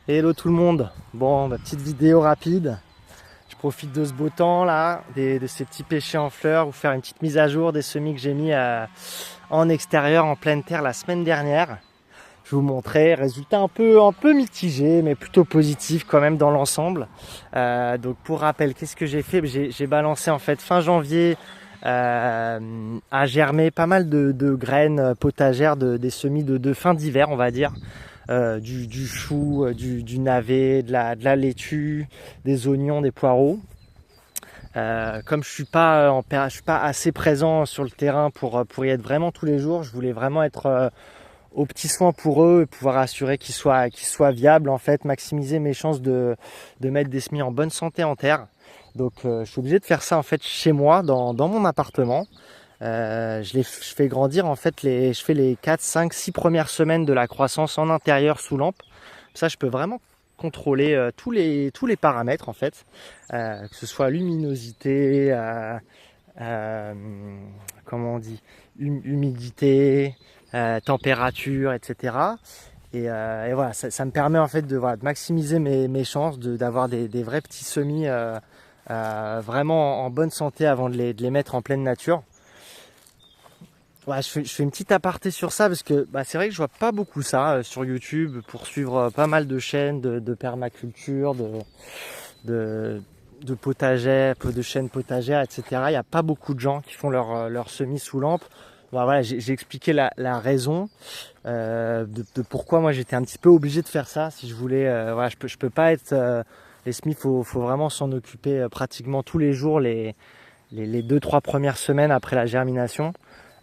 Hello tout le monde. Bon, petite vidéo rapide. Je profite de ce beau temps là, de ces petits pêchers en fleurs, vous faire une petite mise à jour des semis que j'ai mis en extérieur, en pleine terre la semaine dernière. Je vais vous montrer, résultat un peu mitigé, mais plutôt positif quand même dans l'ensemble. Donc pour rappel, qu'est-ce que j'ai fait? J'ai balancé en fait fin janvier à germer pas mal de graines potagères, des semis de fin d'hiver on va dire. Du chou, du navet, de la laitue, des oignons, des poireaux. Comme je suis pas assez présent sur le terrain pour y être vraiment tous les jours, je voulais vraiment être aux petits soins pour eux et pouvoir assurer qu'ils soient viables en fait, maximiser mes chances de mettre des semis en bonne santé en terre. Donc je suis obligé de faire ça en fait chez moi dans mon appartement. Je fais grandir en fait je fais les 4, 5, 6 premières semaines de la croissance en intérieur sous lampe. Ça je peux vraiment contrôler tous les paramètres en fait, que ce soit luminosité, comment on dit, humidité, température, etc. Et voilà, ça me permet en fait de maximiser mes chances d'avoir des vrais petits semis vraiment en bonne santé avant de les mettre en pleine nature. Ouais, je fais une petite aparté sur ça parce que c'est vrai que je vois pas beaucoup ça sur YouTube pour suivre pas mal de chaînes de permaculture, de, de potager, de chaînes potagères, etc. Il n'y a pas beaucoup de gens qui font leur semis sous lampe. Bon, voilà, j'ai expliqué la raison de pourquoi moi j'étais un petit peu obligé de faire ça. Si je voulais, voilà, je peux pas être les semis, faut vraiment s'en occuper pratiquement tous les jours les 2-3 premières semaines après la germination.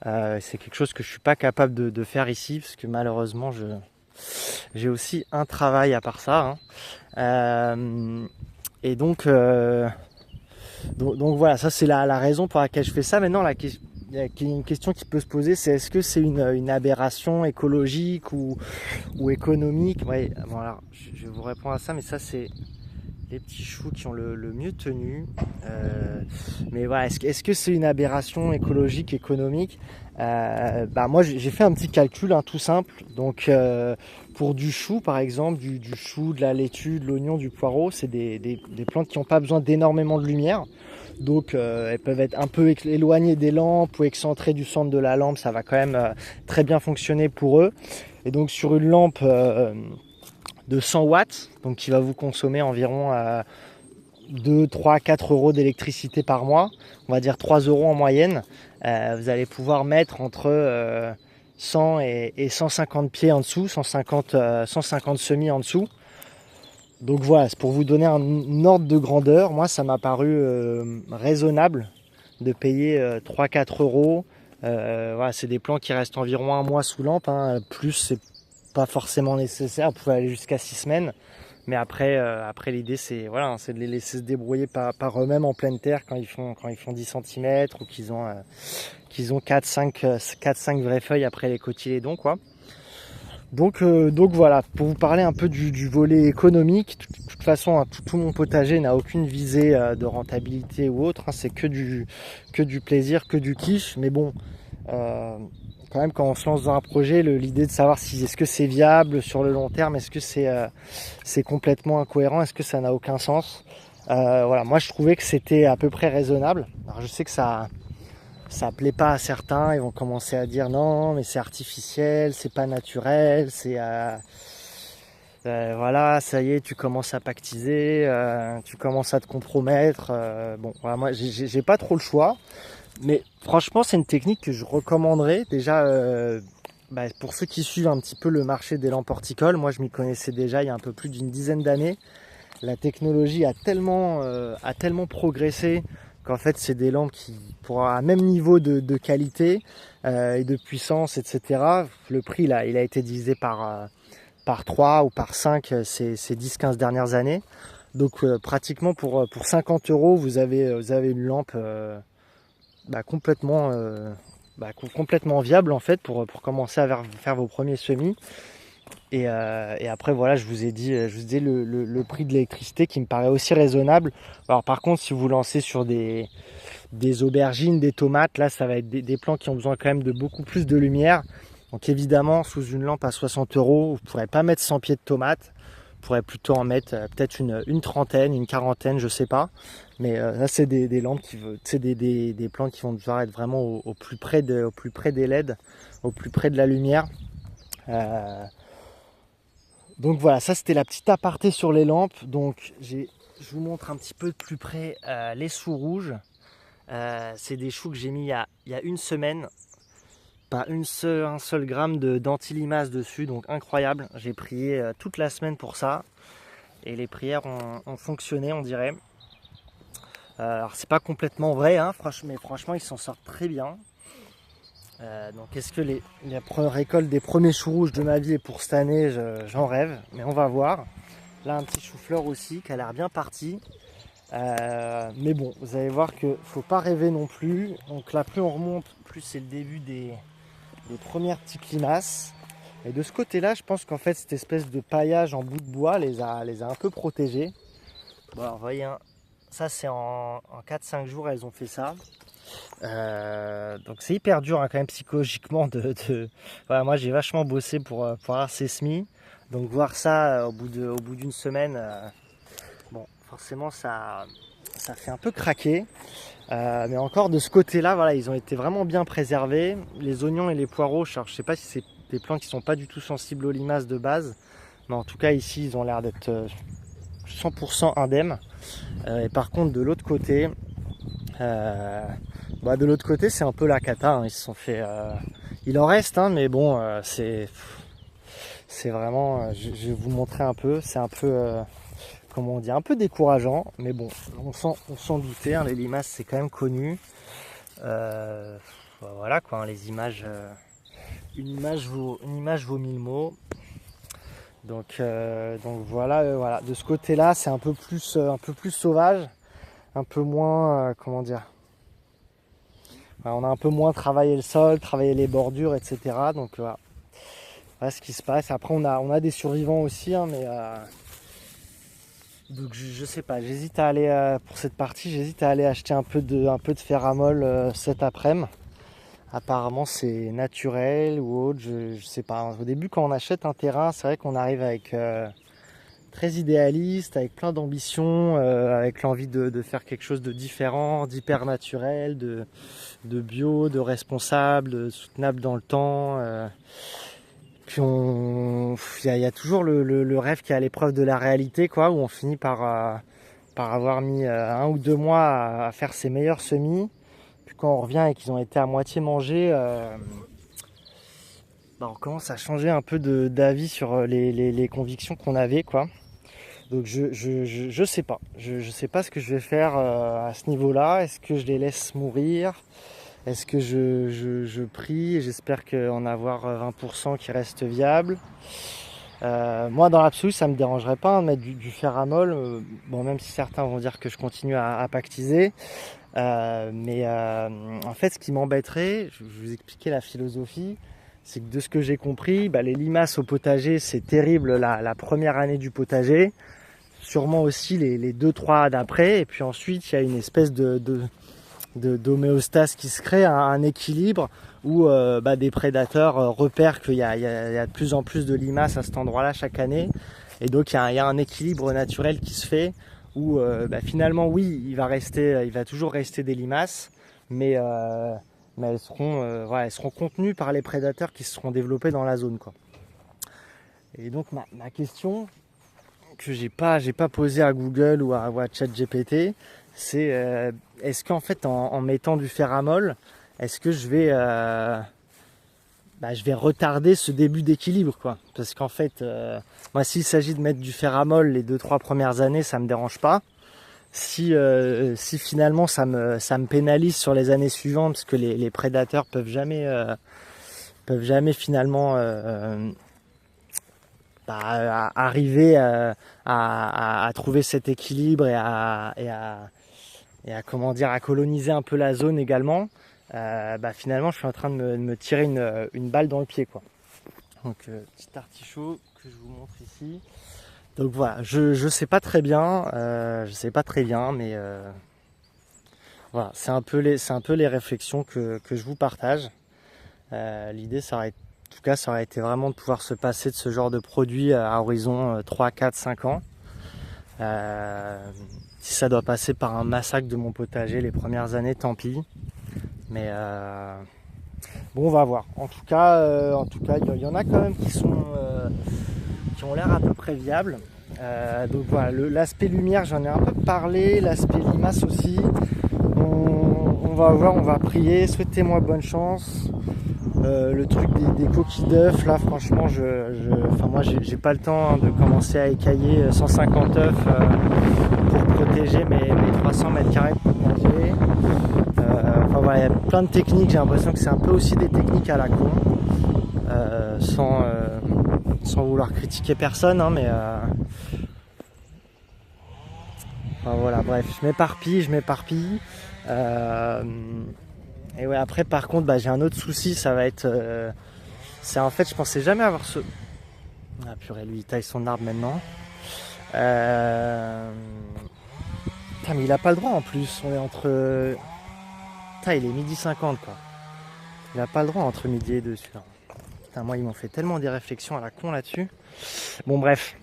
C'est quelque chose que je suis pas capable de faire ici parce que malheureusement j'ai aussi un travail à part ça. Hein. Et donc voilà, ça c'est la raison pour laquelle je fais ça. Maintenant, il y a une question qui peut se poser, c'est est-ce que c'est une aberration écologique ou économique? Ouais, bon alors, je vais vous répondre à ça, mais ça c'est les petits choux qui ont le mieux tenu. Mais voilà, est-ce que c'est une aberration écologique, économique? Moi j'ai fait un petit calcul tout simple. Donc pour du chou par exemple, du chou, de la laitue, de l'oignon, du poireau, c'est des plantes qui n'ont pas besoin d'énormément de lumière. Donc elles peuvent être un peu éloignées des lampes ou excentrées du centre de la lampe, ça va quand même très bien fonctionner pour eux. Et donc sur une lampe de 100 watts, donc qui va vous consommer environ 2, 3, 4 euros d'électricité par mois, on va dire 3 euros en moyenne, vous allez pouvoir mettre entre 100 et 150 pieds en dessous, 150 semis en dessut. Donc voilà, c'est pour vous donner un ordre de grandeur. Moi, ça m'a paru raisonnable de payer 3-4 euros. Voilà, c'est des plants qui restent environ un mois sous lampe. Hein. Plus, c'est pas forcément nécessaire. Vous pouvez aller jusqu'à 6 semaines. Mais après l'idée, c'est voilà, c'est de les laisser se débrouiller par eux-mêmes en pleine terre quand ils font 10 cm ou qu'ils ont 4-5 vraies feuilles après les cotylédons, quoi. Donc voilà, pour vous parler un peu du volet économique, de toute façon, hein, tout mon potager n'a aucune visée de rentabilité ou autre, hein, c'est que du plaisir, que du kiff, mais bon, quand même quand on se lance dans un projet, l'idée de savoir si est-ce que c'est viable sur le long terme, est-ce que c'est complètement incohérent, est-ce que ça n'a aucun sens. Voilà, moi je trouvais que c'était à peu près raisonnable. Alors je sais que ça plaît pas à certains, ils vont commencer à dire non mais c'est artificiel, c'est pas naturel, voilà, ça y est, tu commences à pactiser, tu commences à te compromettre. Bon, voilà, moi j'ai pas trop le choix, mais franchement c'est une technique que je recommanderais déjà pour ceux qui suivent un petit peu le marché des lampes horticoles. Moi je m'y connaissais déjà il y a un peu plus d'une dizaine d'années. La technologie a tellement progressé qu'en fait c'est des lampes qui pour un même niveau de qualité et de puissance, etc. Le prix là, il a été divisé par 3 ou par 5 ces 10-15 dernières années. Donc pratiquement pour 50 euros, vous avez une lampe complètement, complètement viable en fait pour commencer à faire vos premiers semis. Et après voilà, je vous ai dit le prix de l'électricité qui me paraît aussi raisonnable. Alors par contre, si vous lancez sur des aubergines, des tomates, là ça va être des plants qui ont besoin quand même de beaucoup plus de lumière. Donc évidemment, sous une lampe à 60 euros, vous ne pourrez pas mettre 100 pieds de tomates. pourrais plutôt en mettre peut-être une trentaine, une quarantaine, je sais pas. Mais là, c'est des lampes c'est des plantes qui vont devoir être vraiment au plus près au plus près des LED, au plus près de la lumière. Donc voilà, ça c'était la petite aparté sur les lampes. Donc je vous montre un petit peu de plus près les choux rouges. C'est des choux que j'ai mis il y a une semaine. Pas un seul gramme d'antilimace dessus, donc incroyable. J'ai prié toute la semaine pour ça. Et les prières ont fonctionné, on dirait. Alors c'est pas complètement vrai, hein, mais franchement ils s'en sortent très bien. Donc est-ce que la récolte des premiers choux rouges de ma vie est pour cette année? J'en rêve, mais on va voir. Là un petit chou-fleur aussi qui a l'air bien parti. Mais bon, vous allez voir qu'il ne faut pas rêver non plus. Donc là plus on remonte, plus c'est le début des premières petites limaces. Et de ce côté-là, je pense qu'en fait cette espèce de paillage en bout de bois les a un peu protégés. Bon alors vous voyez, hein, ça c'est en 4-5 jours elles ont fait ça. Donc c'est hyper dur hein, quand même psychologiquement Voilà, moi j'ai vachement bossé pour avoir ces semis. Donc voir ça au bout d'une semaine, bon forcément ça fait un peu craquer. Mais encore de ce côté-là, voilà, ils ont été vraiment bien préservés. Les oignons et les poireaux, alors, je sais pas si c'est des plantes qui sont pas du tout sensibles aux limaces de base. Mais en tout cas ici ils ont l'air d'être 100% indemnes. Et par contre de l'autre côté, c'est un peu la cata, hein. Ils se sont fait. Il en reste, hein, mais bon, c'est vraiment. Je vais vous montrer un peu. C'est un peu, comment on dit, un peu décourageant, mais bon, on s'en doutait. Hein, les limaces, c'est quand même connu. Voilà quoi, hein, les images. Une image vaut 1000 mots. Donc voilà, voilà. De ce côté-là, c'est un peu plus sauvage, un peu moins, comment dire. On a un peu moins travaillé le sol, travaillé les bordures, etc. Donc voilà ce qui se passe. Après on a des survivants aussi, hein, mais donc je sais pas. J'hésite à aller pour cette partie, j'hésite à aller acheter un peu de ferramol cet après-midi. Apparemment c'est naturel ou autre, je sais pas. Au début quand on achète un terrain, c'est vrai qu'on arrive avec très idéaliste, avec plein d'ambition, avec l'envie de faire quelque chose de différent, d'hyper naturel, de bio, de responsable, de soutenable dans le temps. Puis il y a toujours le rêve qui est à l'épreuve de la réalité, quoi, où on finit par avoir mis 1 ou 2 mois à faire ses meilleurs semis. Puis quand on revient et qu'ils ont été à moitié mangés, on commence à changer un peu d'avis sur les convictions qu'on avait, quoi. Donc je sais pas. Je sais pas ce que je vais faire à ce niveau-là. Est-ce que je les laisse mourir? Est-ce que je prie et j'espère qu'en avoir 20% qui reste viable? Moi dans l'absolu ça me dérangerait pas hein, de mettre du ferramol. Bon, même si certains vont dire que je continue à pactiser. Mais en fait ce qui m'embêterait, je vais vous expliquer la philosophie. C'est que de ce que j'ai compris, les limaces au potager c'est terrible la première année du potager. Sûrement aussi les 2-3 d'après, et puis ensuite il y a une espèce d'homéostase qui se crée, un équilibre où des prédateurs repèrent qu'il y a de plus en plus de limaces à cet endroit-là chaque année, et donc il y a un équilibre naturel qui se fait où finalement oui il va toujours rester des limaces, mais elles seront contenues par les prédateurs qui se seront développés dans la zone, quoi. Et donc ma question que j'ai pas posé à Google ou à ChatGPT, c'est est-ce qu'en fait en mettant du ferramol, est-ce que je vais retarder ce début d'équilibre, quoi? Parce qu'en fait, moi s'il s'agit de mettre du ferramol les 2-3 premières années, ça me dérange pas. Si finalement ça me pénalise sur les années suivantes, parce que les prédateurs peuvent jamais finalement arriver à trouver cet équilibre et à comment dire, à coloniser un peu la zone également, finalement je suis en train de me tirer une balle dans le pied, quoi. Donc petit artichaut que je vous montre ici. Donc voilà, je sais pas très bien, mais voilà, c'est un peu les réflexions que je vous partage. L'idée ça aurait tout cas, ça aurait été vraiment de pouvoir se passer de ce genre de produit à horizon 3, 4, 5 ans. Si ça doit passer par un massacre de mon potager les premières années, tant pis. Mais bon, on va voir. En tout cas, il y en a quand même qui ont l'air à peu près viables. Donc voilà, l'aspect lumière, j'en ai un peu parlé, l'aspect limace aussi. On va voir, on va prier, souhaitez-moi bonne chance. Le truc des coquilles d'œufs, là franchement, moi j'ai pas le temps de commencer à écailler 150 œufs pour protéger mes 300 mètres carrés de potager. Voilà, il y a plein de techniques, j'ai l'impression que c'est un peu aussi des techniques à la con, sans vouloir critiquer personne, hein, mais voilà, bref, je m'éparpille. Et ouais, après par contre, j'ai un autre souci, ça va être, c'est en fait, je pensais jamais avoir ce... Ah purée, lui il taille son arbre maintenant. Putain, mais il a pas le droit en plus, on est entre... Putain, il est 12h50 quoi. Il a pas le droit entre midi et 2 celui-là. Putain, moi ils m'ont fait tellement des réflexions à la con là-dessus. Bon bref.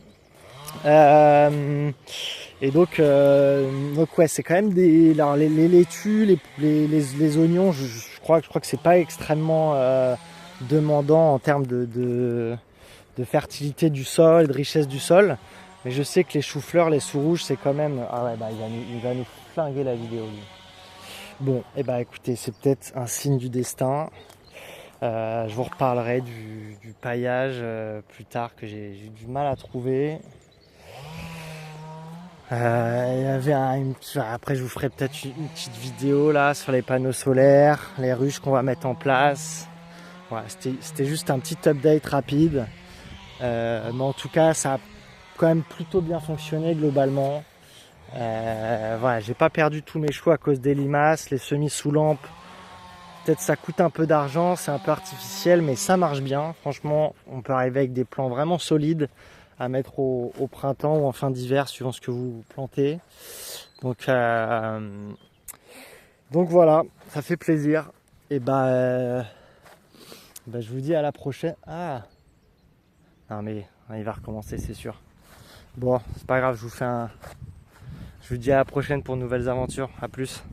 Et donc ouais, c'est quand même des... Alors, les laitues, les oignons, je crois que c'est pas extrêmement demandant en termes de fertilité du sol, de richesse du sol. Mais je sais que les choux-fleurs, les sous-rouges, c'est quand même... Ah ouais, il va nous flinguer la vidéo lui. Bon, et écoutez, c'est peut-être un signe du destin. Je vous reparlerai du paillage plus tard, que j'ai du mal à trouver. Il y avait après je vous ferai peut-être une petite vidéo là sur les panneaux solaires, les ruches qu'on va mettre en place. Voilà, c'était juste un petit update rapide. Mais en tout cas, ça a quand même plutôt bien fonctionné globalement. Voilà, j'ai pas perdu tous mes choux à cause des limaces, les semis sous lampe. Peut-être ça coûte un peu d'argent, c'est un peu artificiel, mais ça marche bien. Franchement, on peut arriver avec des plants vraiment solides à mettre au printemps ou en fin d'hiver, suivant ce que vous plantez. Donc voilà, ça fait plaisir. Et je vous dis à la prochaine. Ah non mais il va recommencer, c'est sûr. Bon, c'est pas grave, je vous dis à la prochaine pour de nouvelles aventures. À plus.